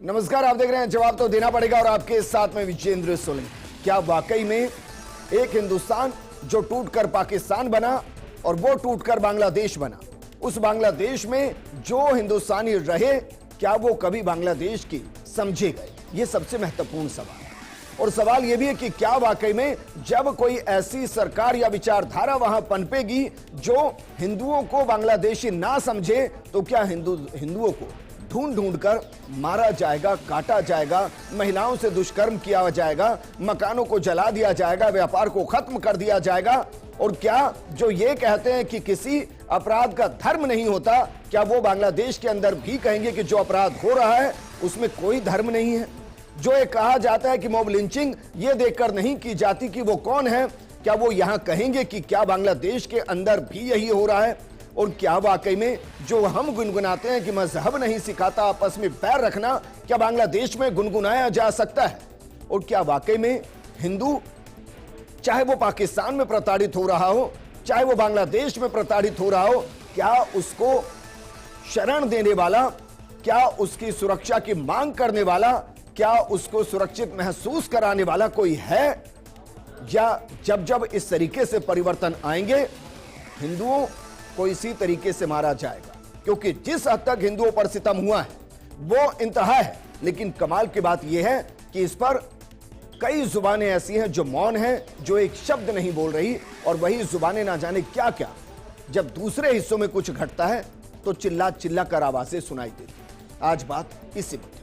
नमस्कार, आप देख रहे हैं जवाब तो देना पड़ेगा और आपके साथ में विजेंद्र सोलंकी। क्या वाकई में एक हिंदुस्तान जो टूटकर पाकिस्तान बना और वो टूटकर बांग्लादेश बना, उस बांग्लादेश में जो हिंदुस्तानी रहे, क्या वो कभी बांग्लादेश की समझे गए? ये सबसे महत्वपूर्ण सवाल है। और सवाल यह भी है कि क्या वाकई में जब कोई ऐसी सरकार या विचारधारा वहां पनपेगी जो हिंदुओं को बांग्लादेशी ना समझे, तो क्या हिंदुओं को ढूंढ ढूंढ कर मारा जाएगा, काटा जाएगा, महिलाओं से दुष्कर्म किया जाएगा, मकानों को जला दिया जाएगा, व्यापार को खत्म कर दिया जाएगा? और क्या जो ये कहते हैं कि किसी अपराध का धर्म नहीं होता, क्या वो बांग्लादेश के अंदर भी कहेंगे कि जो अपराध हो रहा है उसमें कोई धर्म नहीं है? जो ये कहा जाता है कि मॉब लिंचिंग ये देखकर नहीं की जाती कि वो कौन है, क्या वो यहां कहेंगे कि क्या बांग्लादेश के अंदर भी यही हो रहा है? और क्या वाकई में जो हम गुनगुनाते हैं कि मजहब नहीं सिखाता आपस में पैर रखना, क्या बांग्लादेश में गुनगुनाया जा सकता है? और क्या वाकई में हिंदू, चाहे वो पाकिस्तान में प्रताड़ित हो रहा हो, चाहे वो बांग्लादेश में प्रताड़ित हो रहा हो, क्या उसको शरण देने वाला, क्या उसकी सुरक्षा की मांग करने वाला, क्या उसको सुरक्षित महसूस कराने वाला कोई है? या जब जब इस तरीके से परिवर्तन आएंगे, हिंदुओं को इसी तरीके से मारा जाएगा? क्योंकि जिस हद तक हिंदुओं पर सितम हुआ है वो इंतहा है। लेकिन कमाल की बात यह है कि इस पर कई जुबानें ऐसी हैं जो मौन हैं, जो एक शब्द नहीं बोल रही, और वही जुबानें ना जाने क्या क्या जब दूसरे हिस्सों में कुछ घटता है तो चिल्ला चिल्ला कर आवाजें सुनाई देती। आज बात इसी मुद्दे।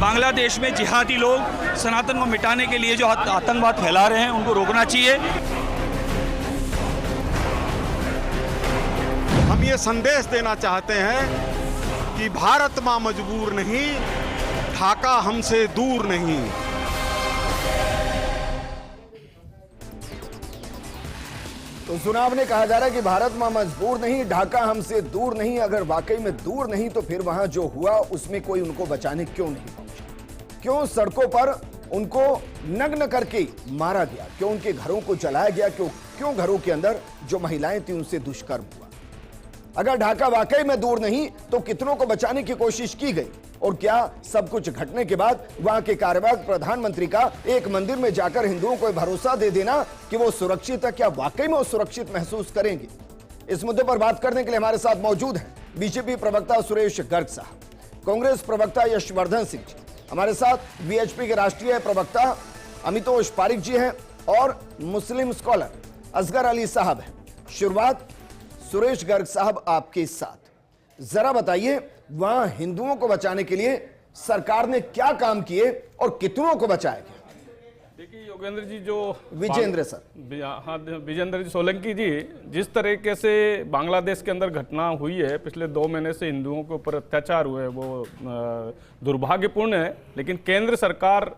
बांग्लादेश में जिहादी लोग सनातन को मिटाने के लिए जो आतंकवाद फैला रहे हैं उनको रोकना चाहिए। हम ये संदेश देना चाहते हैं कि भारत मां मजबूर नहीं, ढाका हमसे दूर नहीं। तो चुनाव ने कहा जा रहा है कि भारत मां मजबूर नहीं, ढाका हमसे दूर नहीं। अगर वाकई में दूर नहीं तो फिर वहां जो हुआ उसमें कोई उनको बचाने क्यों नहीं पहुंचा? क्यों सड़कों पर उनको नग्न करके मारा गया? क्यों उनके घरों को जलाया गया? क्यों घरों के अंदर जो महिलाएं थी उनसे दुष्कर्म हुआ? अगर ढाका वाकई में दूर नहीं तो कितनों को बचाने की कोशिश की गई? और क्या सब कुछ घटने के बाद वहां के कार्यवाहक प्रधानमंत्री का एक मंदिर में जाकर हिंदुओं को भरोसा दे देना कि वो सुरक्षित है, क्या वाकई में वो सुरक्षित महसूस करेंगे? इस मुद्दे पर बात करने के लिए हमारे साथ मौजूद हैं बीजेपी प्रवक्ता सुरेश गर्ग साहब, कांग्रेस प्रवक्ता यशवर्धन सिंह जी, हमारे साथ वीएचपी के राष्ट्रीय प्रवक्ता अमितोष पारिक जी हैं और मुस्लिम स्कॉलर असगर अली साहब हैं। शुरुआत सुरेश गर्ग साहब आपके साथ, जरा बताइए वहां हिंदुओं को बचाने के लिए सरकार ने क्या काम किए और कितनों को बचाया गया? देखिए योगेंद्र जी, जो विजेंद्र सर, हाँ विजेंद्र जी सोलंकी जी, जिस तरीके से बांग्लादेश के अंदर घटना हुई है, पिछले 2 महीने से हिंदुओं के ऊपर अत्याचार हुए, वो दुर्भाग्यपूर्ण है। लेकिन केंद्र सरकार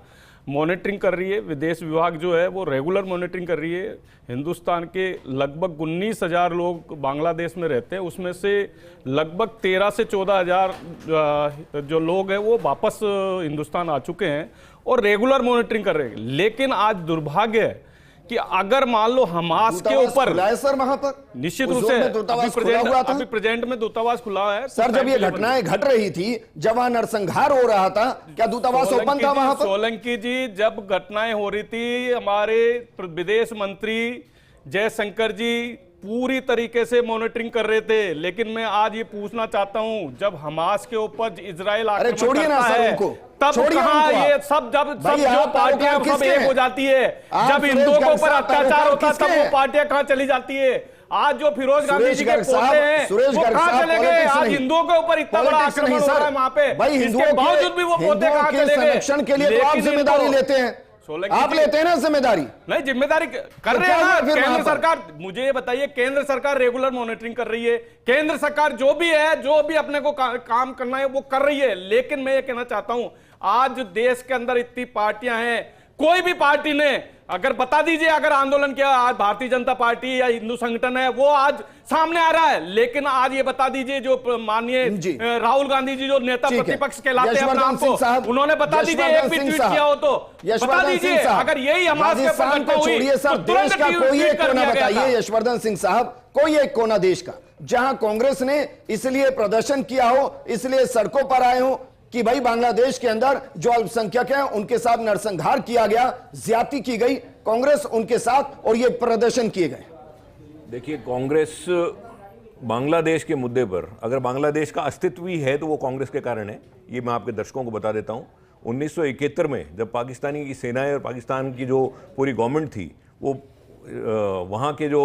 मॉनिटरिंग कर रही है, विदेश विभाग जो है वो रेगुलर मॉनिटरिंग कर रही है। हिंदुस्तान के लगभग 19,000 लोग बांग्लादेश में रहते हैं, उसमें से लगभग 13 से 14,000 जो लोग हैं वो वापस हिंदुस्तान आ चुके हैं और रेगुलर मॉनिटरिंग कर रहे हैं। लेकिन आज दुर्भाग्य है कि अगर मान लो हमास के ऊपर सर वहां पर निश्चित रूप से अभी प्रेजेंट में दूतावास खुला है। सर जब ये घटनाएं घट रही थी, जब वहां नरसंहार हो रहा था, क्या दूतावास ओपन था वहां पर? सोलंकी जी, जब घटनाएं हो रही थी, हमारे विदेश मंत्री जयशंकर जी पूरी तरीके से मॉनिटरिंग कर रहे थे। लेकिन मैं आज ये पूछना चाहता हूं, जब हमास के ऊपर इजराइल आक्रमण करता है तब कहां ये सब, जब सब जो पार्टियां सब एक हो जाती है, जब हिंदुओं के ऊपर अत्याचार होता है तब वो पार्टियां कहां चली जाती है? आज जो फिरोज गांधी जी के पोते हैं वो कहां चले गए? आज हिंदुओं के ऊपर इतना बड़ा आक्रमण हो रहा है वहां पे, इसके बावजूद भी वो पोते कहां चले गए? संरक्षण के लिए तो आप जिम्मेदारी लेते हैं, आप लेते हैं ना जिम्मेदारी? नहीं, जिम्मेदारी कर रहे हैं ना केंद्र सरकार। मुझे ये बताइए, केंद्र सरकार रेगुलर मॉनिटरिंग कर रही है, केंद्र सरकार जो भी है, जो भी अपने को काम करना है वो कर रही है। लेकिन मैं ये कहना चाहता हूं, आज देश के अंदर इतनी पार्टियां हैं, कोई भी पार्टी ने अगर बता दीजिए, अगर आंदोलन किया आज भारतीय जनता पार्टी या हिंदू संगठन है वो आज सामने आ रहा है, लेकिन आज ये बता दीजिए जो माननीय राहुल गांधी जी जो नेता प्रतिपक्ष कहलाते हैं अपने आप को, उन्होंने बता दीजिए एक भी ट्वीट किया हो तो बता दीजिए। अगर यही हमारे छोड़िए सर, देश का कोई एक कोना बताइए यशवर्धन सिंह साहब, कोई एक कोना देश का जहां कांग्रेस ने इसलिए प्रदर्शन किया हो, इसलिए सड़कों पर आए हो कि भाई बांग्लादेश के अंदर जो अल्पसंख्यक हैं उनके साथ नरसंहार किया गया, ज्यादती की गई, कांग्रेस उनके साथ और ये प्रदर्शन किए गए। देखिए, कांग्रेस बांग्लादेश के मुद्दे पर, अगर बांग्लादेश का अस्तित्व ही है तो वो कांग्रेस के कारण है। ये मैं आपके दर्शकों को बता देता हूं। 1971 में जब पाकिस्तानी की सेनाएं और पाकिस्तान की जो पूरी गवर्नमेंट थी वो वहाँ के जो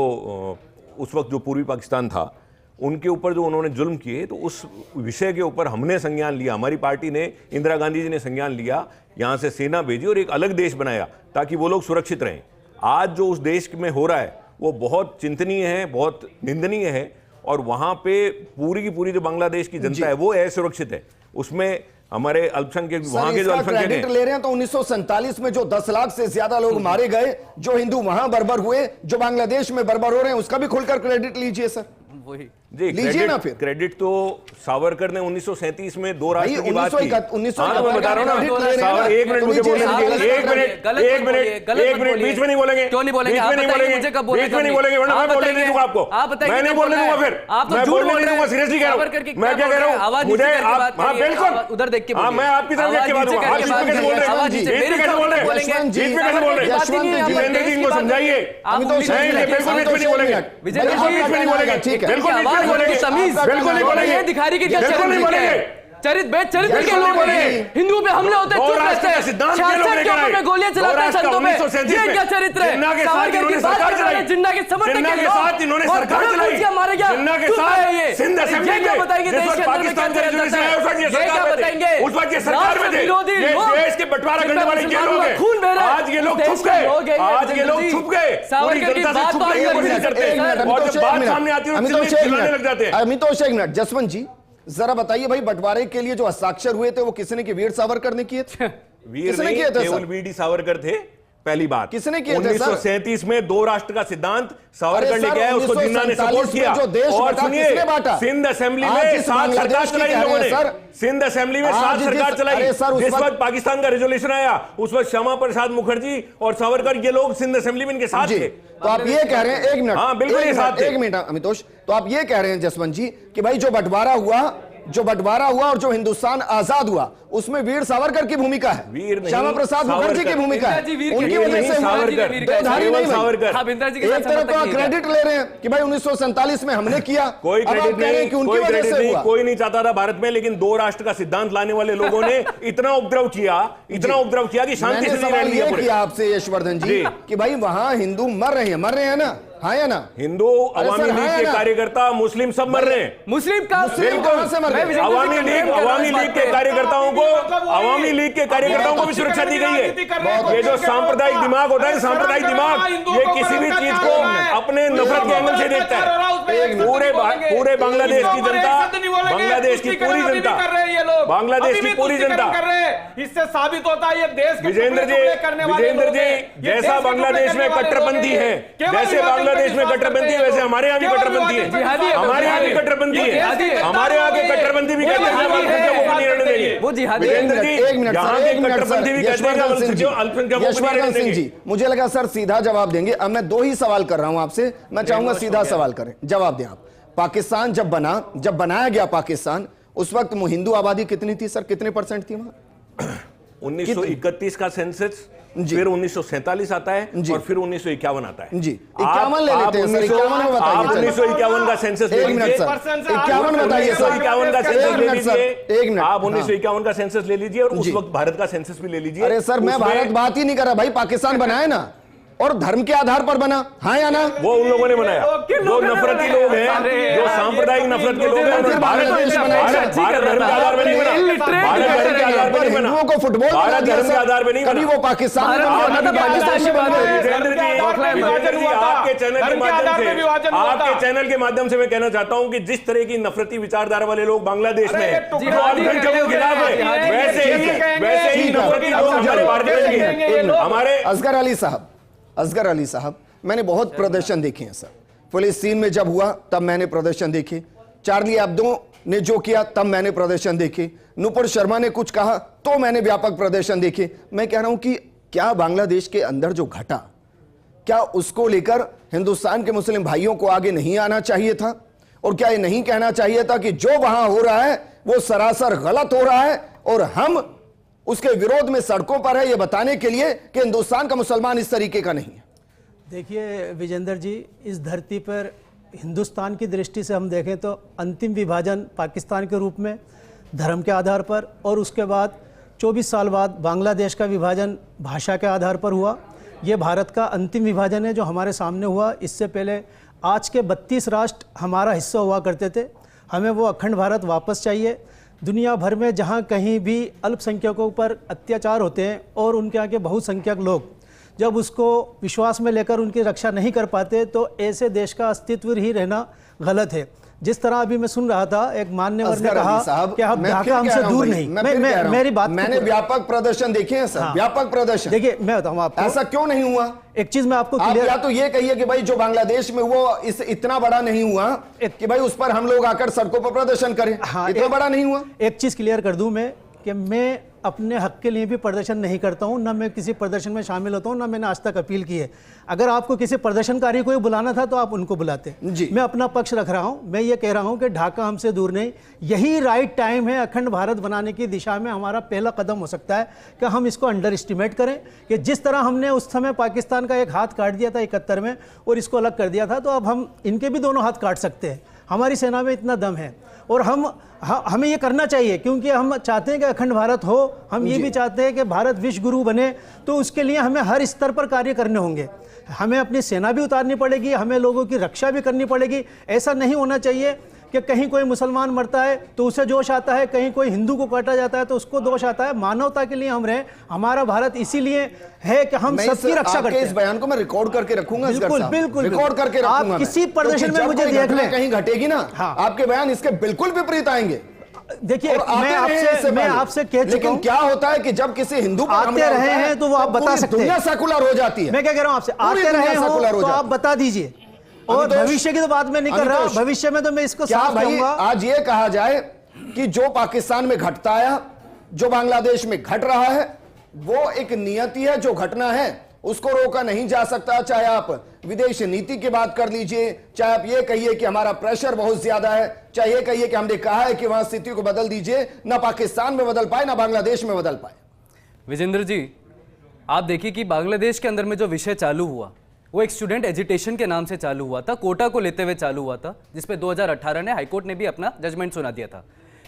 उस वक्त जो पूर्वी पाकिस्तान था उनके ऊपर जो उन्होंने जुल्म किए, तो उस विषय के ऊपर हमने संज्ञान लिया, हमारी पार्टी ने, इंदिरा गांधी जी ने संज्ञान लिया, यहाँ से सेना भेजी और एक अलग देश बनाया ताकि वो लोग सुरक्षित रहें। आज जो उस देश में हो रहा है वो बहुत चिंतनीय है, बहुत निंदनीय है, और वहाँ पे पूरी की पूरी जो बांग्लादेश की जनता है वो असुरक्षित है। उसमें हमारे अल्पसंख्यक, वहां के जो अल्पसंख्यक ले रहे हैं तो 1947 में जो 10 लाख से ज्यादा लोग मारे गए, जो हिंदू वहां बर्बर हुए, जो बांग्लादेश में बर्बर हो रहे हैं, उसका भी खुलकर क्रेडिट लीजिए सर। जी, लीजिए ना फिर। क्रेडिट तो सावरकर ने 1937 में दो राष्ट्र की बात की। 1900 मैं बता रहा हूँ ना, एक मिनट मुझे बोलने दीजिए, एक मिनट बीच में नहीं बोलेंगे, क्यों नहीं बोलेंगे? बीच में नहीं बोलेंगे, बीच में नहीं बोलेंगे, वरना मैं बोलने नहीं दूंगा आपको, मैं नहीं बोलने दूंगा, फिर मैं बोलने नहीं दूंगा, सीरियसली कह रहा हूँ। मैं क्या कह रहा हूँ, मुझे आप, हाँ बिल्कुल उधर देख के, हाँ मैं आपकी तरफ देख के बात करूंगा। आप बीच में कैसे बोल रहे हैं, बीच में कैसे बोल रहे हैं, बीच में कैसे बोल रहे हैं? जितेंद्र जी इनको समझाइए, बिल्कुल बीच में नहीं बोलेंगे, बिल्कुल बीच में नहीं बोलेंगे, ठीक है, बिल्कुल बीच में नहीं बोलेंगे, बिल्कुल नहीं बोलेंगे, ये दिखा रही कि क्या बिल्कुल नहीं बोलेंगे, चरित्र के लोग हैं, हिंदुओं पे हमले होते हैं, चुप रहते हैं, शासक के ऊपर में गोलियां चलाते हैं संतों पे, ये क्या चरित्र है? सावरकर की बात कर रहे हैं, जिन्ना के समर्थक के साथ इन्होंने सरकार चलाई, मारे गया, जिन्ना के साथ सिंध असेंबली में, क्या बताएंगे देश के अंदर में क्या चलता है? ये क्या बताएंगे? उस वक्त ये सरकार में थे, ये देश के बंटवारा करने वाले ये लोग हैं, आज ये लोग छुप गए, आज ये लोग छुप गए, सावरकर की बात करते हैं, और जब बात सामने आती है चिल्लाने लग जाते हैं। अमितोष एक मिनट, जसवंत जी जरा बताइए भाई, बंटवारे के लिए जो हस्ताक्षर हुए थे वो किसने किए? वीर सावरकर ने किए थे? वीर नहीं, केवल वीडी सावरकर थे। पहली बात किसने किया? 1937 में दो राष्ट्र का सिद्धांत सावरकर लेके आए, उसको जिन्ना ने सपोर्ट किया। और सुनिए, सिंध असेंबली में 7 सरकार चलाई लोगों ने, सिंध असेंबली में 7 सरकार चलाई। जिस वक्त पाकिस्तान का रेजोल्यूशन आया उस वक्त श्यामा प्रसाद मुखर्जी और सावरकर ये लोग सिंध असेंबली में इनके साथ थे। तो आप ये कह रहे हैं, एक मिनट, हाँ बिल्कुल ये साथ थे। एक मिनट अमितोष, तो आप ये कह रहे हैं जसवंत जी कि भाई जो बंटवारा हुआ और जो हिंदुस्तान आजाद हुआ उसमें वीर सावरकर की भूमिका है, वीर नहीं, श्यामा प्रसाद मुखर्जी की भूमिका है, उनकी वजह से सावरकर। एक तरफ तो क्रेडिट ले रहे हैं कि भाई 1947 में हमने किया, कोई क्रेडिट नहीं, कोई क्रेडिट नहीं, कोई नहीं चाहता था भारत में, लेकिन दो राष्ट्र का सिद्धांत लाने वाले लोगों ने इतना उपद्रव किया कि शांति से सवाल ये किया आपसे यशवर्धन जी कि भाई वहां हिंदू मर रहे हैं ना, हाँ या ना? हिंदू अवामी लीग के कार्यकर्ता, मुस्लिम सब मर रहे हैं। मुस्लिम का अवामी लीग के कार्यकर्ताओं को भी सुरक्षा दी गई है। ये जो सांप्रदायिक दिमाग होता है, सांप्रदायिक दिमाग, ये किसी भी चीज को अपने नफरत के एंगल से देखता है। पूरे बांग्लादेश की जनता, बांग्लादेश की पूरी जनता, बांग्लादेश की पूरी जनता, इससे साबित होता है ये देश विजेंद्र जी, जैसा बांग्लादेश में कट्टरपंथी है, जैसे बांग्लादेश में कट्टरपंथी है, वैसे हमारे यहाँ भी कट्टरपंथी है, हमारे यहाँ भी कट्टरपंथी है, हमारे यहाँ के कट्टरपंथी भी कहते हैं वो जिहादी है। विजेंद्र जी, यहाँ के कट्टरपंथी भी कहते हैं यशवर्धन सिंह जी, मुझे लगा सर सीधा जवाब देंगे। अब मैं 2 ही सवाल कर रहा हूं आपसे, मैं चाहूंगा सीधा सवाल करें, जवाब दें आप। पाकिस्तान जब बनाया गया पाकिस्तान, उस वक्त हिंदू आबादी कितनी थी सर, कितने % थी वहां? 1931 का सेंसस, फिर 1947 आता है और फिर 1951 आता है। जी 51 ले लेते हैं सर, 51 में बताइए। 1951 का सेंसस ले लीजिए, 51 बताइए सर, 1951 का सेंसस ले लीजिए, आप 1951 का सेंसस ले लीजिए और उस वक्त भारत का सेंसस भी ले लीजिए। अरे सर मैं भारत बात ही नहीं कर रहा भाई, पाकिस्तान बनाया ना, और धर्म के आधार पर बना, हाँ या ना? वो उन लोगों ने बनाया जो नफरती लोग हैं, जो सांप्रदायिक नफरत के लोग हैं। भारत धर्म के आधार पर नहीं बना, भारत धर्म के आधार पर नहीं बना, हिंदुओं को फुटबॉल भारत धर्म के आधार पर नहीं बना, कभी वो पाकिस्तान आपके चैनल के माध्यम से मैं कहना चाहता हूं कि जिस तरह की नफरती विचारधारा वाले लोग बांग्लादेश में हैं, जो अल्पसंख्यकों के खिलाफ है, वैसे ही नफरती लोग हमारे भारत में, हमारे असगर अली साहब, असगर अली साहब, मैंने बहुत प्रदर्शन देखे हैं सर। फिलिस्तीन में जब हुआ तब मैंने प्रदर्शन देखे, चार्ली एब्दो ने जो किया तब मैंने प्रदर्शन देखे, नुपुर शर्मा ने कुछ कहा तो मैंने व्यापक प्रदर्शन देखे। मैं कह रहा हूं कि क्या बांग्लादेश के अंदर जो घटा, क्या उसको लेकर हिंदुस्तान के मुस्लिम भाइयों को आगे नहीं आना चाहिए था? और क्या ये नहीं कहना चाहिए था कि जो वहां हो रहा है वो सरासर गलत हो रहा है और हम उसके विरोध में सड़कों पर है, ये बताने के लिए कि हिंदुस्तान का मुसलमान इस तरीके का नहीं है? देखिए विजेंद्र जी, इस धरती पर हिंदुस्तान की दृष्टि से हम देखें तो अंतिम विभाजन पाकिस्तान के रूप में धर्म के आधार पर, और उसके बाद 24 साल बाद बांग्लादेश का विभाजन भाषा के आधार पर हुआ। ये भारत का अंतिम विभाजन है जो हमारे सामने हुआ। इससे पहले आज के 32 राष्ट्र हमारा हिस्सा हुआ करते थे। हमें वो अखंड भारत वापस चाहिए। दुनिया भर में जहाँ कहीं भी अल्पसंख्यकों पर अत्याचार होते हैं और उनके आगे बहुसंख्यक लोग जब उसको विश्वास में लेकर उनकी रक्षा नहीं कर पाते, तो ऐसे देश का अस्तित्व ही रहना गलत है। जिस तरह अभी मैं सुन रहा था, एक मान्यवर ने कहा कि आप ढाका हमसे दूर नहीं। मेरी बात, मैंने व्यापक प्रदर्शन देखे हैं सर। हाँ। व्यापक प्रदर्शन देखिए, मैं बताऊं आपको ऐसा क्यों नहीं हुआ। एक चीज मैं आपको क्लियर, या तो ये कहिए कि भाई जो बांग्लादेश में वो इतना बड़ा नहीं हुआ कि भाई उस पर हम लोग आकर सड़कों पर प्रदर्शन करें। हाँ, इतना बड़ा नहीं हुआ। एक चीज क्लियर कर दूं मैं कि मैं अपने हक के लिए भी प्रदर्शन नहीं करता हूं, ना मैं किसी प्रदर्शन में शामिल होता हूं, ना मैंने आज तक अपील की है। अगर आपको किसी प्रदर्शनकारी को बुलाना था तो आप उनको बुलाते जी। मैं अपना पक्ष रख रहा हूं। मैं ये कह रहा हूं कि ढाका हमसे दूर नहीं, यही राइट टाइम है अखंड भारत बनाने की दिशा में हमारा पहला कदम हो सकता है कि हम इसको अंडर एस्टिमेट करें कि जिस तरह हमने उस समय पाकिस्तान का एक हाथ काट दिया था 71 में और इसको अलग कर दिया था, तो अब हम इनके भी दोनों हाथ काट सकते हैं। हमारी सेना में इतना दम है और हमें ये करना चाहिए, क्योंकि हम चाहते हैं कि अखंड भारत हो। हम ये भी चाहते हैं कि भारत विश्व गुरु बने, तो उसके लिए हमें हर स्तर पर कार्य करने होंगे। हमें अपनी सेना भी उतारनी पड़ेगी, हमें लोगों की रक्षा भी करनी पड़ेगी। ऐसा नहीं होना चाहिए कि कहीं कोई मुसलमान मरता है तो उसे जोश आता है, कहीं कोई हिंदू को काटा जाता है तो उसको दोष आता है। मानवता के लिए हम रहें। हमारा भारत इसीलिए है कि हम सबकी रक्षा करते हैं। इस बयान को मैं रिकॉर्ड करके रखूंगा। बिल्कुल बिल्कुल रिकॉर्ड करके रखूंगा। आप किसी प्रदर्शन में मुझे देख लें, कहीं घटेगी ना, आपके बयान इसके बिल्कुल विपरीत आएंगे। देखिए, मैं आपसे कह चुका हूं, क्या होता है कि जब किसी हिंदू पर आते रहे हैं तो वो आप बता सकते हैं, दुनिया सेकुलर हो जाती है। मैं क्या कह रहा हूं आपसे, आते रहे हो तो आप बता दीजिए। और भविष्य की तो बात मैं नहीं कर रहा, भविष्य में तो मैं इसको साफ कहूंगा। आज ये कहा जाए कि जो पाकिस्तान में घटता है, जो बांग्लादेश में घट रहा है, वो एक नियति है, जो घटना है उसको रोका नहीं जा सकता। चाहे आप विदेश नीति की बात कर लीजिए, चाहे आप ये कहिए कि हमारा प्रेशर बहुत ज्यादा है, चाहे ये कहिए कि हमने कहा है कि वहां स्थिति को बदल दीजिए, ना पाकिस्तान में बदल पाए ना बांग्लादेश में बदल पाए। विजेंद्र जी, आप देखिए कि बांग्लादेश के अंदर में जो विषय चालू हुआ वो एक स्टूडेंट एजिटेशन के नाम से चालू हुआ था, कोटा को लेते हुए चालू हुआ था, जिसपे 2018 ने हाईकोर्ट ने भी अपना जजमेंट सुना दिया था।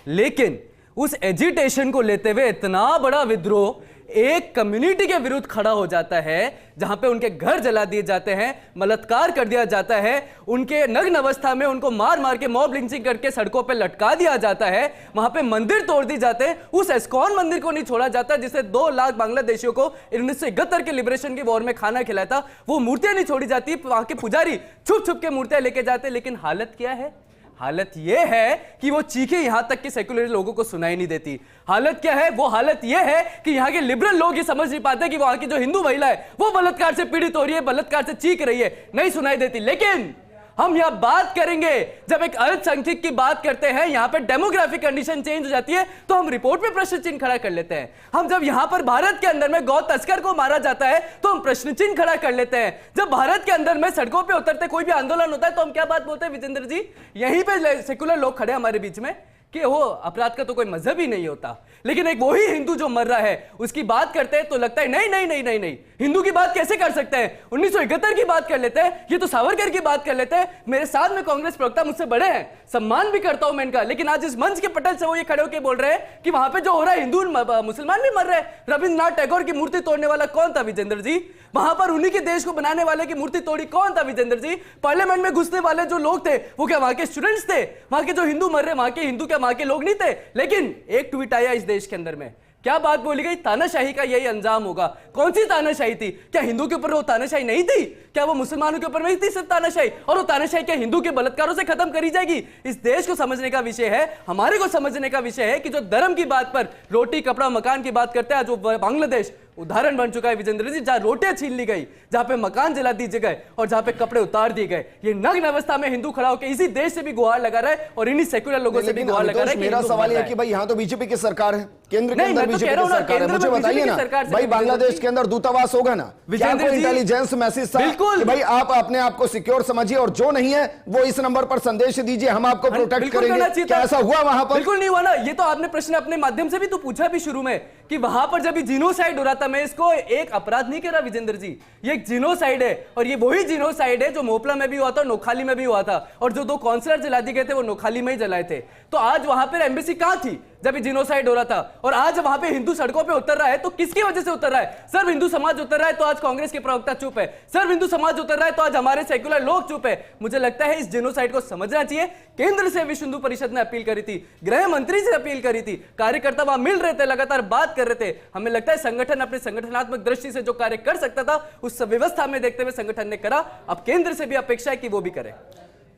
लेकिन उस एजिटेशन को लेते हुए इतना बड़ा विद्रोह एक कम्युनिटी के विरुद्ध खड़ा हो जाता है, जहां पे उनके घर जला दिए जाते हैं, बलात्कार कर दिया जाता है, उनके नग्न अवस्था में उनको मार मार के मॉब लिंचिंग करके सड़कों पे लटका दिया जाता है, वहां पे मंदिर तोड़ दिए जाते हैं। उस एस्कॉन मंदिर को नहीं छोड़ा जाता जिसे 2 लाख बांग्लादेशियों को 1971 के लिबरेशन की वॉर में खाना खिलाया था, वो मूर्तियां नहीं छोड़ी जाती। वहां के पुजारी छुप छुप के मूर्तियां लेके जाते। लेकिन हालत क्या है? हालत यह है कि वो चीखें यहां तक कि सेकुलर लोगों को सुनाई नहीं देती। हालत क्या है? वो हालत यह है कि यहां के लिबरल लोग ये समझ नहीं पाते कि वहां की जो हिंदू महिला है वो बलात्कार से पीड़ित हो रही है, बलात्कार से चीख रही है, नहीं सुनाई देती। लेकिन हम यहां बात करेंगे, जब एक अल्पसंख्यक की बात करते हैं, यहां पे डेमोग्राफिक कंडीशन चेंज हो जाती है, तो हम रिपोर्ट में प्रश्न चिन्ह खड़ा कर लेते हैं। हम जब यहां पर भारत के अंदर में गौ तस्कर को मारा जाता है तो हम प्रश्न चिन्ह खड़ा कर लेते हैं। जब भारत के अंदर में सड़कों पे उतरते कोई भी आंदोलन होता है तो हम क्या बात बोलते हैं विजेंद्र जी? यहीं पे सेकुलर लोग खड़े हमारे बीच में कि वो अपराध का तो कोई मजहब ही नहीं होता, लेकिन एक वही हिंदू जो मर रहा है उसकी बात करते हैं तो लगता है नहीं नहीं नहीं नहीं नहीं, हिंदू की बात कैसे कर सकते हैं? 1971 की बात कर लेते हैं, ये तो सावरकर की बात कर लेते हैं। मेरे साथ में कांग्रेस प्रवक्ता मुझसे बड़े हैं, सम्मान भी करता हूं मैं इनका, लेकिन आज इस मंच के पटल से वो ये खड़े होकर बोल रहे हैं कि वहां पे जो हो रहा है हिंदू मुसलमान भी मर रहे हैं। रविंद्रनाथ टैगोर की मूर्ति तोड़ने वाला कौन था विजेंद्र जी? वहां पर उन्हीं के देश को बनाने वाले की मूर्ति तोड़ी कौन था विजेंद्र जी? पार्लियामेंट में घुसने वाले जो लोग थे वो क्या वहां के स्टूडेंट्स थे? वहां के जो हिंदू मर रहे वहां के हिंदू क्या वहां के लोग नहीं थे? लेकिन एक ट्वीट आया इस देश के अंदर में, क्या बात बोली गई? तानाशाही का यही अंजाम होगा। कौन सी तानाशाही थी? क्या हिंदू के ऊपर वो तानाशाही नहीं थी? क्या वो मुसलमानों के ऊपर नहीं थी सिर्फ तानाशाही? और वो तानाशाही क्या हिंदू के बलात्कारों से खत्म करी जाएगी? इस देश को समझने का विषय है, हमारे को समझने का विषय है कि जो धर्म की बात पर रोटी कपड़ा मकान की बात करते हैं, जो बांग्लादेश उदाहरण बन चुका है विजेंद्र जी, जहां रोटियां छीन ली गई, जहां पे मकान जला दिए गए और जहां पे कपड़े उतार दिए गए। ये नग्न अवस्था में हिंदू खड़ा होकर इसी देश से भी गुहार लगा रहा है और इन्हीं सेक्युलर लोगों से भी गुहार लगा रहा है। मेरा सवाल है कि भाई यहाँ तो बीजेपी की सरकार है, केंद्र के अंदर बीजेपी की सरकार है, मुझे बताइए ना भाई बांग्लादेश के अंदर दूतावास होगा ना, क्या कोई इंटेलिजेंस मैसेज था कि भाई आप अपने आप को सिक्योर समझिए और जो नहीं है वो इस नंबर पर संदेश दीजिए, हम आपको प्रोटेक्ट करेंगे, क्या ऐसा हुआ वहां पर? बिल्कुल नहीं हुआ ना। ये तो आपने प्रश्न अपने माध्यम से भी तो पूछा भी शुरू में कि वहां पर जब जिनोसाइड हो रहा था, मैं इसको एक अपराध नहीं कह रहा विजेंद्र जी, ये एक जिनोसाइड है और ये वही जिनोसाइड है जो मोपला में भी हुआ था, नोखाली में भी हुआ था और जो 2 काउंसलर जला दिए गए थे वो नोखाली में ही जलाए थे। तो आज वहां पर एम्बेसी कहां थी जब ये जिनोसाइड हो रहा था? और आज वहां पे हिंदू सड़कों पे उतर रहा है तो किसकी वजह से उतर रहा है? सिर्फ हिंदू समाज उतर रहा है तो आज कांग्रेस के प्रवक्ता चुप है, सिर्फ हिंदू समाज उतर रहा है तो आज हमारे सेक्युलर लोग चुप है। मुझे लगता है इस जिनोसाइड को समझना चाहिए। केंद्र से विश्व हिंदू परिषद ने अपील करी थी, गृह मंत्री से अपील करी थी, कार्यकर्ता वहां मिल रहे थे, लगातार बात कर रहे थे। हमें लगता है संगठन अपने संगठनात्मक दृष्टि से जो कार्य कर सकता था उस व्यवस्था में देखते हुए संगठन ने करा। अब केंद्र से भी अपेक्षा है कि वो भी करे।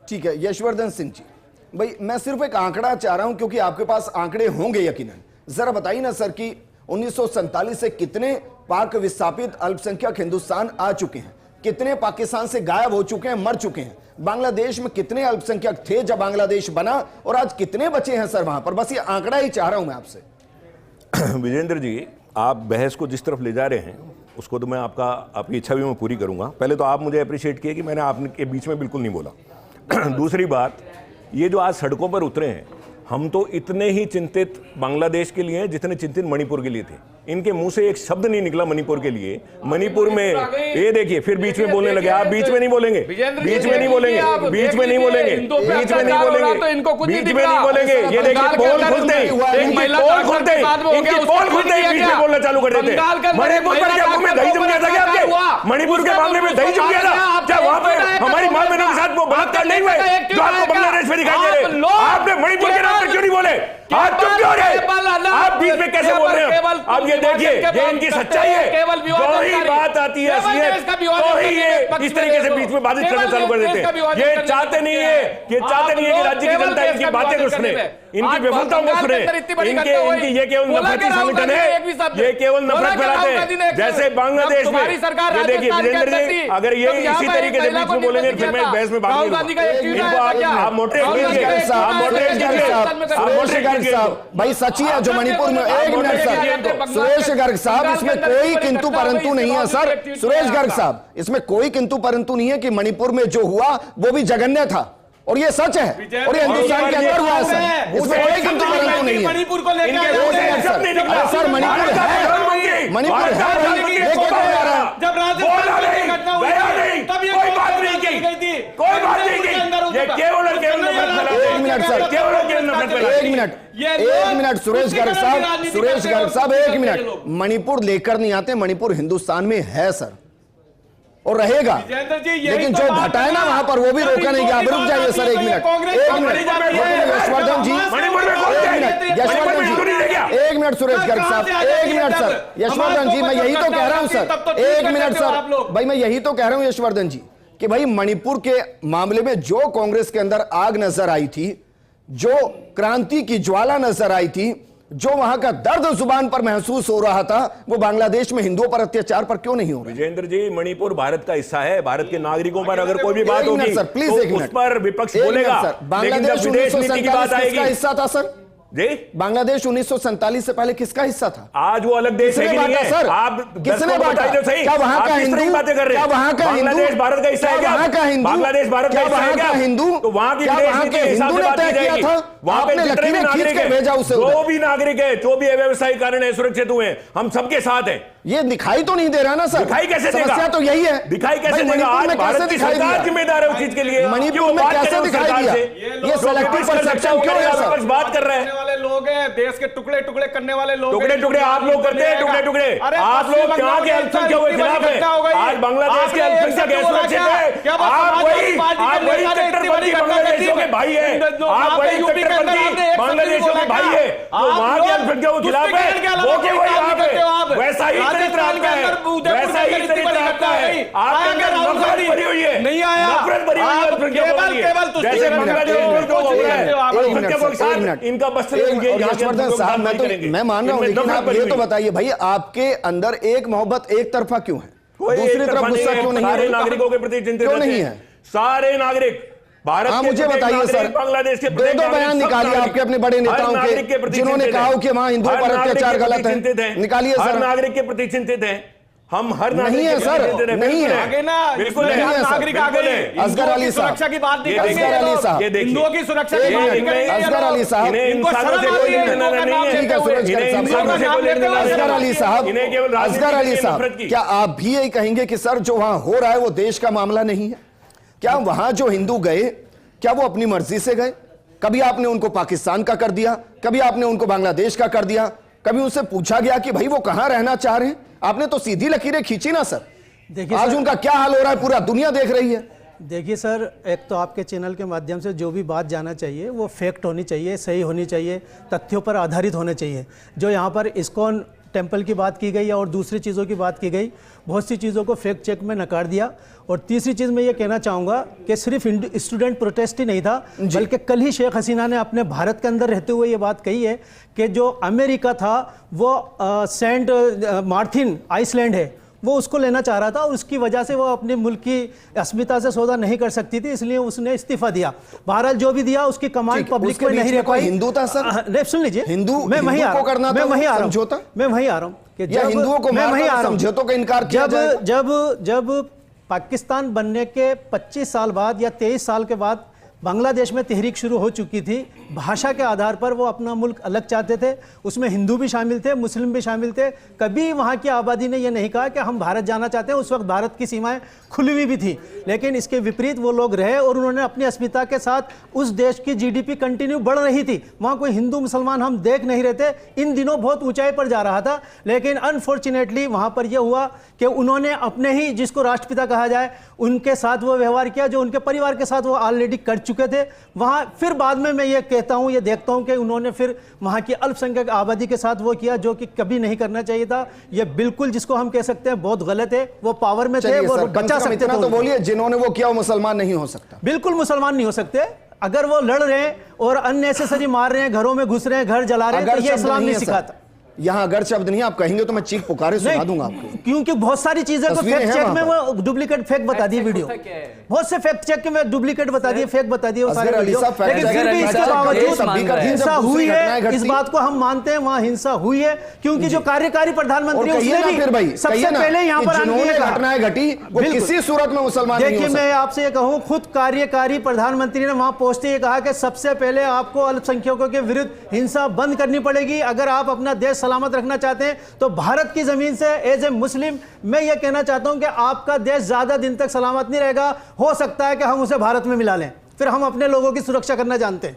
ठीक है यशवर्धन सिंह जी, भाई मैं सिर्फ एक आंकड़ा चाह रहा हूं क्योंकि आपके पास आंकड़े होंगे यकीनन, जरा बताइए ना सर कि 1947 से कितने पाक विस्थापित अल्पसंख्यक हिंदुस्तान आ चुके हैं, कितने पाकिस्तान से गायब हो चुके हैं, मर चुके हैं, बांग्लादेश में कितने अल्पसंख्यक थे जब बांग्लादेश बना और आज कितने बचे हैं सर वहां पर? बस ये आंकड़ा ही चाह रहा हूं मैं आपसे। विजेंद्र जी, आप बहस को जिस तरफ ले जा रहे हैं उसको तो मैं आपकी इच्छा भी मैं पूरी करूंगा। पहले तो आप मुझे अप्रिशिएट किए कि मैंने आपके बीच में बिल्कुल नहीं बोला। दूसरी बात, ये जो आज सड़कों पर उतरे हैं, हम तो इतने ही चिंतित बांग्लादेश के लिए हैं जितने चिंतित मणिपुर के लिए थे। इनके मुंह से एक शब्द नहीं निकला मणिपुर के लिए। मणिपुर में ये देखिए फिर बीच में बोलने लगे। आप बीच में नहीं बोलेंगे, बीच में नहीं बोलेंगे, बीच में नहीं बोलेंगे, बीच में नहीं बोलेंगे, बीच में नहीं बोलेंगे। ये देखिए पोल खुलते ही, इनकी पोल खुलते ही, इनकी पोल खुलते ही बीच में बोलना चालू कर देते। मणिपुर पर क्या मुंह में दही जम गया था क्या आपके? मणिपुर के मामले में दही जम गया था क्या? वहां पे हमारी मां बहनों के साथ वो बलात्कार नहीं हुए जो आपको बांग्लादेश में दिखाई दे रहे? आपने मणिपुर के नाम पर क्यों नहीं बोले? आप चुप क्यों रहे? आप बीच में कैसे बोल रहे हैं? अब ये देखिए, ये इनकी सच्चाई है। जो ही बात आती है असलियत, तो ही ये इस तरीके से बीच में बाधित करना चालू कर देते हैं। ये चाहते नहीं है, ये चाहते नहीं है कि राज्य की जनता इनकी बातें को सुने, इनकी विफलताओं को सुने। इनकी ये केवल नफरती संगठन है, ये केवल नफरत फैलाते हैं। जैसे बांग्लादेश में, ये देखिए विजेंद्र जी, अगर ये इसी तरीके से बीच में बोलेंगे फिर मैं बहस में भाग नहीं। आप मोटे भाई सच्ची है जो मणिपुर में, एक मिनट सर, सुरेश गर्ग साहब इसमें कोई किंतु परंतु नहीं है सर, सुरेश गर्ग साहब इसमें कोई किंतु परंतु नहीं है कि मणिपुर में जो हुआ वो भी जघन्य था और ये सच है और ये हिंदुस्तान के अंदर हुआ है सर, इसमें कोई किंतु परंतु नहीं है। मणिपुर को लेकर सर मणिपुर है, मणिपुर है, जब राजस्थान घटना हुई तब ये कोई बात नहीं की, कोई बात नहीं की। ये केवल और केवल एक मिनट सर, केवल और केवल एक मिनट सुरेश गर्ग साहब, सुरेश गर्ग साहब एक मिनट, मणिपुर लेकर नहीं आते, मणिपुर हिंदुस्तान में है सर और रहेगा, लेकिन जो घटा है ना वहां पर वो भी रोका नहीं गया। अब रुक जाइए सर एक मिनट, यशवर्धन जी, एक मिनट सुरेश गर्ग साहब, एक मिनट सर, यशवर्धन जी मैं यही तो कह रहा हूं सर, एक मिनट सर भाई, मैं यही तो कह रहा हूं यशवर्धन जी कि भाई मणिपुर के मामले में जो कांग्रेस के अंदर आग नजर आई थी, जो क्रांति की ज्वाला नजर आई थी, जो वहां का दर्द जुबान पर महसूस हो रहा था, वो बांग्लादेश में हिंदुओं पर अत्याचार पर क्यों नहीं हो रहा? विजेंद्र जी, मणिपुर भारत का हिस्सा है, भारत के नागरिकों पर अगर कोई भी बात होगी तो उस पर विपक्ष बोलेगा, लेकिन जब विदेश नीति की बात आएगी, हिस्सा था सर जी, बांग्लादेश 1947 से पहले किसका हिस्सा था? आज वो अलग देश है कि नहीं है? सर आप किसने बांटा? क्या वहां का हिंदू, बातें कर रहे हैं? वहां का बांग्लादेश भारत का हिस्सा है क्या? वहां का हिंदू, बांग्लादेश भारत का हिस्सा है क्या? हिंदू, तो वहां की वहां के हिंदू ने तय किया था, वहां पे जितने भी नागरिक है, भेजा उसे, जो भी नागरिक है, जो भी व्यवसायिक कारण है, सुरक्षित हुए, हम सबके साथ हैं। ये दिखाई तो नहीं दे रहा ना सर, दिखाई कैसे देगा? समस्या तो यही है, दिखाई कैसे देगा? आज भारत की सरकार जिम्मेदार है उस चीज के लिए। मणिपुर में कैसे दिखाई दिया? ये सेलेक्टिव परसेप्शन क्यों है सर? बात कर रहे हैं वाले लोग हैं, देश के टुकड़े टुकड़े करने वाले लोग, टुकड़े टुकड़े आप लोग करते हैं, टुकड़े टुकड़े आप लोग यहाँ के अल्पसंख्यक के खिलाफ है। आज बांग्लादेश के अल्पसंख्यक सुरक्षित है, आप वही कट्टरपंथी बांग्लादेशियों के भाई हैं, आप वही कट्टरपंथी बांग्लादेश के भाई है तो वहां के अल्पसंख्यकों के खिलाफ है, वो के वही यहाँ पे वैसा ही चरित्र आपका है, वैसा ही चरित्र आपका है। आपके अंदर नफरत भरी हुई है, नहीं आया, नफरत भरी हुई है अल्पसंख्यकों के लिए। जैसे बांग्लादेश में जो हो रहा है अल्पसंख्यकों के साथ इनका बस यशवर्धन साहब, मैं मान रहा हूं, लेकिन आप ये तो बताइए भाई, आपके अंदर एक मोहब्बत एक तरफा क्यों है, दूसरी तरफ गुस्सा क्यों नहीं है? सारे नागरिकों के प्रति चिंतित नहीं है सारे नागरिक भारत के, मुझे बताइए सर, बांग्लादेश के दो बयान निकालिए आपके अपने बड़े नेताओं के जिन्होंने कहा कि वहां हिंदुओं पर अत्याचार गलत है, निकालिए सर। हर नागरिक के प्रति चिंतित हैं हम, हर नहीं है सर, नहीं है, आगे ना, बिल्कुल नहीं है नागरिक आगे। असगर अली साहब, सुरक्षा की बात नहीं करेंगे, असगर अली साहब, हिंदुओं की सुरक्षा की बात नहीं करेंगे, असगर अली साहब, इनको शर्म आती है, असगर अली साहब, असगर अली साहब, क्या आप भी यही कहेंगे कि सर जो वहां हो रहा है वो देश का मामला नहीं है? क्या वहां जो हिंदू गए, क्या वो अपनी मर्जी से गए? कभी आपने उनको पाकिस्तान का कर दिया, कभी आपने उनको बांग्लादेश का कर दिया, कभी उनसे पूछा गया कि भाई वो कहां रहना चाह रहे हैं? आपने तो सीधी लकीरें खींची ना सर। देखिए आज उनका क्या हाल हो रहा है पूरा दुनिया देख रही है। देखिए सर, एक तो आपके चैनल के माध्यम से जो भी बात जाना चाहिए वो फैक्ट होनी चाहिए, सही होनी चाहिए, तथ्यों पर आधारित होने चाहिए। जो यहाँ पर इस्कॉन टेम्पल की बात की गई और दूसरी चीज़ों की बात की गई, बहुत सी चीज़ों को फैक्ट चेक में नकार दिया। और तीसरी चीज़ मैं ये कहना चाहूँगा कि सिर्फ स्टूडेंट प्रोटेस्ट ही नहीं था, बल्कि कल ही शेख हसीना ने अपने भारत के अंदर रहते हुए ये बात कही है कि जो अमेरिका था वो सेंट मार्टिन आइसलैंड है, वो उसको लेना चाह रहा था और उसकी वजह से वो अपने मुल्क की अस्मिता से सौदा नहीं कर सकती थी, इसलिए उसने इस्तीफा दिया। बहरहाल जो भी दिया उसकी कमांड पब्लिक में नहीं रह पाई। हिंदू था सर, सुन लीजिए, हिंदू मैं वहीं आ रहा हूं, मैं वहीं आ रहा हूं कि जब हिंदुओं को समझौतों का इनकार किया जाएगा। जब पाकिस्तान बनने के 25 साल बाद या 23 साल के बाद बांग्लादेश में तहरीक शुरू हो चुकी थी, भाषा के आधार पर वो अपना मुल्क अलग चाहते थे, उसमें हिंदू भी शामिल थे, मुस्लिम भी शामिल थे। कभी वहाँ की आबादी ने ये नहीं कहा कि हम भारत जाना चाहते हैं। उस वक्त भारत की सीमाएं खुली हुई भी थी, लेकिन इसके विपरीत वो लोग रहे और उन्होंने अपनी अस्मिता के साथ उस देश की जीडीपी कंटिन्यू बढ़ रही थी। वहाँ कोई हिंदू मुसलमान हम देख नहीं रहे थे, इन दिनों बहुत ऊंचाई पर जा रहा था। लेकिन अनफॉर्चुनेटली वहाँ पर यह हुआ कि उन्होंने अपने ही जिसको राष्ट्रपिता कहा जाए उनके साथ वो व्यवहार किया जो उनके परिवार के साथ वो ऑलरेडी कर चुके थे। वहाँ फिर बाद में मैं ये कहता हूँ, ये देखता हूँ कि उन्होंने फिर वहाँ की अल्पसंख्यक आबादी के साथ वो किया जो कि कभी नहीं करना चाहिए था। ये बिल्कुल जिसको हम कह सकते हैं बहुत गलत है। वो पावर में थे, वो बचा सकते थे। तो बोलिए, जिन्होंने वो किया वो मुसलमान नहीं हो सकता? बिल्कुल मुसलमान नहीं हो सकते। अगर वो लड़ रहे हैं और अननेसेसरी मार रहे हैं, घरों में घुस रहे हैं, घर जला रहे हैं, तो ये इस्लाम नहीं सिखाता। यहाँ अगर शब्द नहीं, आप कहेंगे तो मैं चीख पुकारे सुना दूंगा आपको, क्योंकि बहुत सारी चीजें को फैक्ट चेक में वो डुप्लीकेट फेक बता दिए वीडियो, बहुत से फैक्ट चेक में डुप्लीकेट बता दिए, फेक बता दिए वो सारे वीडियो। लेकिन फिर भी इसके बावजूद हिंसा हुई है, इस बात को हम मानते हैं, वहां हिंसा हुई है। क्योंकि जो कार्यकारी प्रधानमंत्री उसने भी सबसे पहले यहाँ पर घटनाएं घटी वो किसी सूरत में मुसलमान। देखिए मैं आपसे ये कहूँ, खुद कार्यकारी प्रधानमंत्री ने वहां पहुंचते ये कहा कि सबसे पहले आपको अल्पसंख्यकों के विरुद्ध हिंसा बंद करनी पड़ेगी। अगर आप अपना देश सलामत रखना चाहते हैं तो भारत की जमीन से एज ए मुस्लिम मैं यह कहना चाहता हूं कि आपका देश ज्यादा दिन तक सलामत नहीं रहेगा। हो सकता है कि हम उसे भारत में मिला लें, फिर हम अपने लोगों की सुरक्षा करना जानते हैं।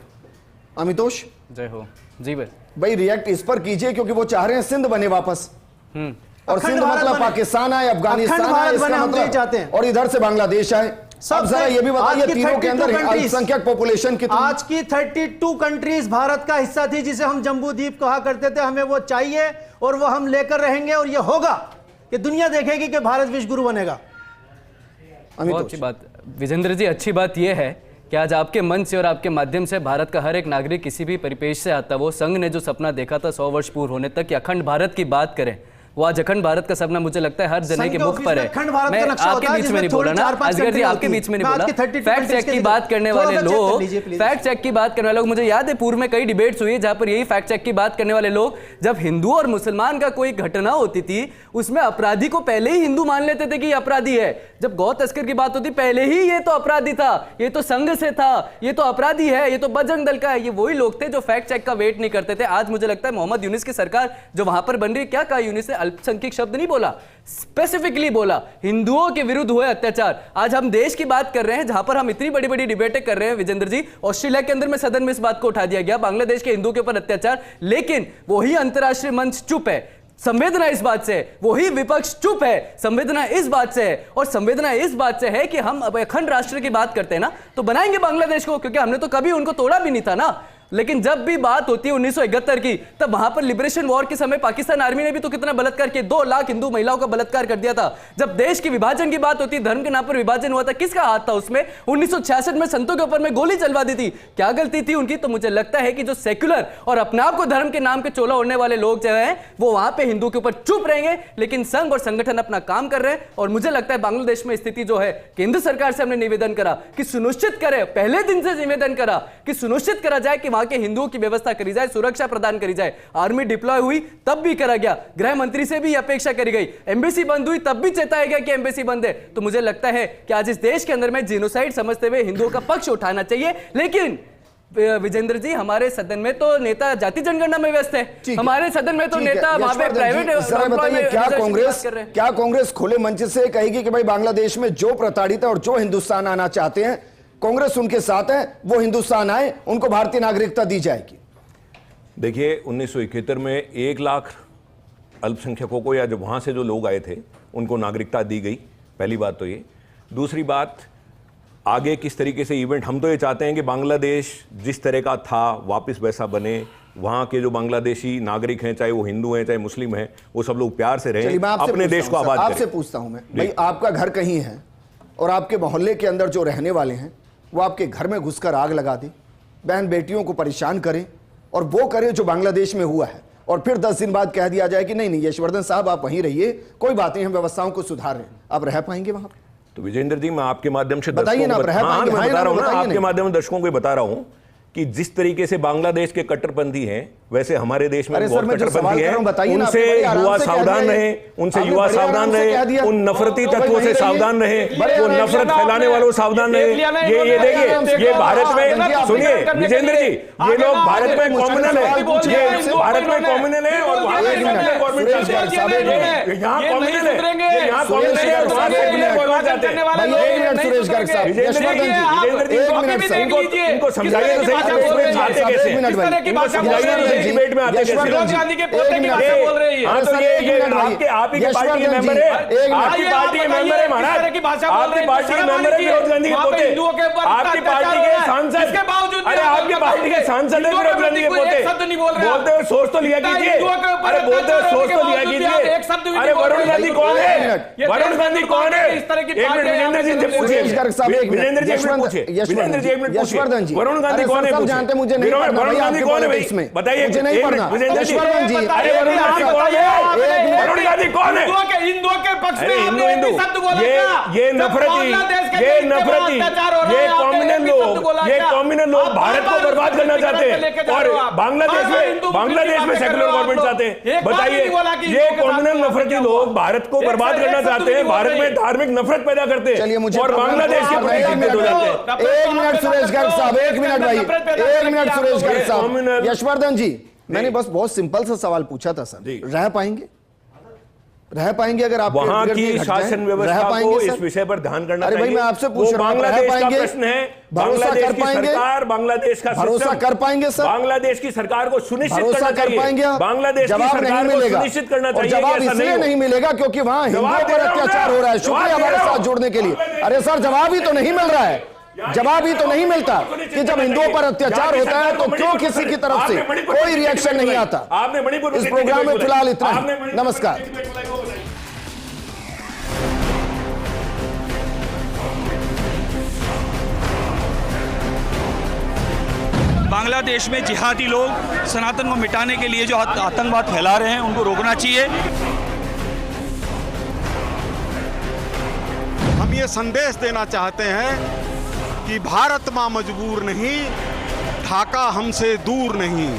अमितोष जय हो जी भाई, रिएक्ट इस पर कीजिए क्योंकि वो चाह रहे हैं सिंध बने वापस, और सिंध मतलब पाकिस्तान आए, अफगानिस्तान आए, इसका मतलब चाहते हैं, और इधर से बांग्लादेश आए। सब जरा ये भी बताइए, तीनों के अंदर अल्पसंख्यक पॉपुलेशन कितनी? आज की 32 कंट्रीज भारत का हिस्सा थी, जिसे हम जम्बू द्वीप कहा करते थे। हमें वो चाहिए और वो हम लेकर रहेंगे, और ये होगा कि दुनिया देखेगी कि भारत विश्व गुरु बनेगा। बहुत अच्छी बात विजेंद्र जी, अच्छी बात यह है कि आज आपके मंच से और आपके माध्यम से भारत का हर एक नागरिक किसी भी परिपेश से आता, वो संघ ने जो सपना देखा था 100 वर्ष पूर्ण होने तक कि अखंड भारत की बात करें, वो आज अखंड भारत का सपना मुझे लगता है हर जने के मुख पर है। मैं आपके बीच में नहीं बोला ना असगर जी, आपके बीच में नहीं बोला। फैक्ट चेक की बात करने वाले लोग, फैक्ट चेक की बात करने वाले लोग, मुझे याद है पूर्व में कई डिबेट्स हुई जहां पर यही फैक्ट चेक की बात करने वाले लोग, जब हिंदू और मुसलमान का कोई घटना होती थी उसमें अपराधी को पहले ही हिंदू मान लेते थे कि ये अपराधी है। जब गौ तस्कर की बात होती पहले ही ये तो अपराधी था, ये तो संघ से था, ये तो अपराधी है, ये तो बजरंग दल का है। ये वही लोग थे जो फैक्ट चेक का वेट नहीं करते थे। आज मुझे लगता है मोहम्मद यूनिस की सरकार जो वहां पर बन रही है, क्या कहा यूनिस ने? अल्पसंख्यक शब्द नहीं बोला, स्पेसिफिकली बोला हिंदुओं के विरुद्ध हुए अत्याचार। आज हम देश की बात कर रहे हैं जहां पर हम इतनी बड़ी बड़ी डिबेटें कर रहे हैं विजेंद्र जी। ऑस्ट्रेलिया के अंदर में सदन में इस बात को उठा दिया गया, बांग्लादेश के हिंदुओं के ऊपर अत्याचार, लेकिन वही अंतरराष्ट्रीय मंच चुप है। संवेदना इस बात से है, वही विपक्ष चुप है, संवेदना इस बात से है। और संवेदना इस बात से है कि हम अब अखंड राष्ट्र की बात करते हैं ना, तो बनाएंगे बांग्लादेश को, क्योंकि हमने तो कभी उनको तोड़ा भी नहीं था ना। लेकिन जब भी बात होती है 1971 की, तब वहां पर लिबरेशन वॉर के समय पाकिस्तान आर्मी ने भी तो कितना बलात्कार किया, 2 लाख हिंदू महिलाओं का बलात्कार कर दिया था। जब देश के विभाजन की बात होती है, धर्म के नाम पर विभाजन हुआ था, किसका हाथ था उसमें? 1966 में संतों के ऊपर में गोली चलवा दी थी, क्या गलती थी उनकी? तो मुझे लगता है कि जो सेक्युलर और अपने आप को धर्म के नाम के चोला ओढ़ने वाले लोग जो हैं वो वहां पे हिंदू के ऊपर चुप रहेंगे, लेकिन संघ और संगठन अपना काम कर रहे हैं। और मुझे लगता है बांग्लादेश में स्थिति जो है, केंद्र सरकार से हमने निवेदन करा कि सुनिश्चित करे, पहले दिन से निवेदन करा कि सुनिश्चित करा जाए कि वहां के हिंदुओं की व्यवस्था करी जाए, सुरक्षा प्रदान करी जाए। आर्मी डिप्लॉय हुई तब भी करा गया, गृह मंत्री से भी अपेक्षा करी गई, एम्बेसी बंद हुई तब भी चेताया गया कि एम्बेसी बंद है। तो मुझे लगता है कि आज इस देश के अंदर में जिनोसाइड समझते हुए हिंदुओं का पक्ष उठाना चाहिए। लेकिन विजेंद्र जी, हमारे सदन में तो नेता जाति जनगणना में व्यस्त है, हमारे सदन में तो नेता वहां पे प्राइवेट। बताइए, क्या कांग्रेस खुले मंच से कहेगी कि भाई बांग्लादेश में जो प्रताड़ित है और जो हिंदुस्तान आना चाहते हैं, कांग्रेस उनके साथ है, वो हिंदुस्तान आए, उनको भारतीय नागरिकता दी जाएगी? देखिए, 1971 में 1 लाख अल्पसंख्यकों को, या जो वहां से जो लोग आए थे उनको नागरिकता दी गई। पहली बात तो ये। दूसरी बात, आगे किस तरीके से इवेंट, हम तो ये चाहते हैं कि बांग्लादेश जिस तरह का था वापस वैसा बने। वहाँ के जो बांग्लादेशी नागरिक हैं, चाहे वो हिंदू हैं चाहे मुस्लिम हैं, वो सब लोग प्यार से रहें, अपने देश को आबाद करें। आपसे पूछता हूं मैं, भाई आपका घर कहीं है और आपके मोहल्ले के अंदर जो रहने वाले हैं वो आपके घर में घुसकर आग लगा दे, बहन बेटियों को परेशान करें, और वो करें जो बांग्लादेश में हुआ है, और फिर 10 दिन बाद कह दिया जाए कि नहीं यशवर्धन साहब आप वहीं रहिए, कोई बात नहीं, हम व्यवस्थाओं को सुधार रहे हैं, आप रह पाएंगे वहां पर? तो विजेंद्र जी, मैं आपके माध्यम से बताइए ना, मैं बता रहा हूं ना, आपके माध्यम से दर्शकों को बता रहा हूं कि जिस तरीके से बांग्लादेश के कट्टरपंथी हैं, वैसे हमारे देश में बहुत कट्टरपंथी है। उनसे युवा सावधान रहे, उनसे युवा सावधान रहे, उन नफरती तत्वों से सावधान रहे, वो नफरत फैलाने वालों सावधान रहे। ये देखिए, ये भारत में, सुनिए विजेंद्र जी, ये लोग भारत में कॉम्युनल है, ये भारत में कॉम्युनल है और यहाँ कॉम्युनल है, यहाँ कॉम्युनल है। इनको समझाइए तो सही, डिबेट में आते कैसे? गांधी के पोते की भाषा बोल रही है। हाँ, तो ये आप ही की पार्टी के मेंबर है, आपकी पार्टी के मेंबर है महाराज, आपकी पार्टी के मेंबर है विनोद गांधी के पोते, आपकी पार्टी के सांसद, अरे आपकी पार्टी के सांसद है विनोद गांधी के पोते। बोलते हुए सोच तो लिया कीजिए, अरे बोलते हुए सोच तो लिया कीजिए। अरे वरुण गांधी कौन है? वरुण गांधी कौन है? एक मिनट विजेंद्र जी से पूछिए, विजेंद्र जी से पूछिए, विजेंद्र जी एक मिनट पूछिए, वरुण गांधी कौन है? सब जानते, मुझे नहीं पढ़ना, वरुण गांधी कौन है भाई? बताइए, मुझे नहीं पढ़ना। यशवर्धन जी, अरे वरुण गांधी कौन है? वरुण गांधी कौन है? हिंदुओं के पक्ष में हिंदू ये नफरती, ये कॉम्युनल लोग भारत को बर्बाद करना चाहते हैं और बांग्लादेश में सेकुलर गवर्नमेंट चाहते हैं। बताइए, ये कॉम्युनल नफरती लोग भारत को बर्बाद करना चाहते हैं, भारत में धार्मिक नफरत पैदा करते हैं और बांग्लादेश के प्रति चिंतित हो जाते हैं। 1 मिनट सुरेश गर्ग साहब, 1 मिनट भाई, 1 मिनट सुरेश गर्ग साहब। यशवर्धन जी, मैंने बस बहुत सिंपल सा सवाल पूछा था सर, रह पाएंगे अगर आप वहां की शासन व्यवस्था को इस विषय पर ध्यान करना चाहिए। अरे भाई, मैं आपसे पूछ रहा हूं, बांग्लादेश का प्रश्न है, बांग्लादेश की सरकार, बांग्लादेश का भरोसा कर पाएंगे सर? बांग्लादेश की सरकार को सुनिश्चित करना चाहिए, बांग्लादेश की सरकार को सुनिश्चित करना चाहिए। जवाब इसलिए नहीं मिलेगा क्योंकि वहां हिंदुओं पर अत्याचार हो रहा है। शुक्रिया हमारे साथ जुड़ने के लिए। अरे सर, जवाब ही तो नहीं मिल रहा है, जवाब ही तो नहीं मिलता कि जब हिंदुओं पर अत्याचार होता है तो क्यों किसी की तरफ से कोई रिएक्शन नहीं आता। इस प्रोग्राम में फिलहाल इतना ही, नमस्कार। बांग्लादेश में जिहादी लोग सनातन को मिटाने के लिए जो आतंकवाद फैला रहे हैं उनको रोकना चाहिए। हम ये संदेश देना चाहते हैं कि भारत मां मजबूर नहीं, ढाका हमसे दूर नहीं।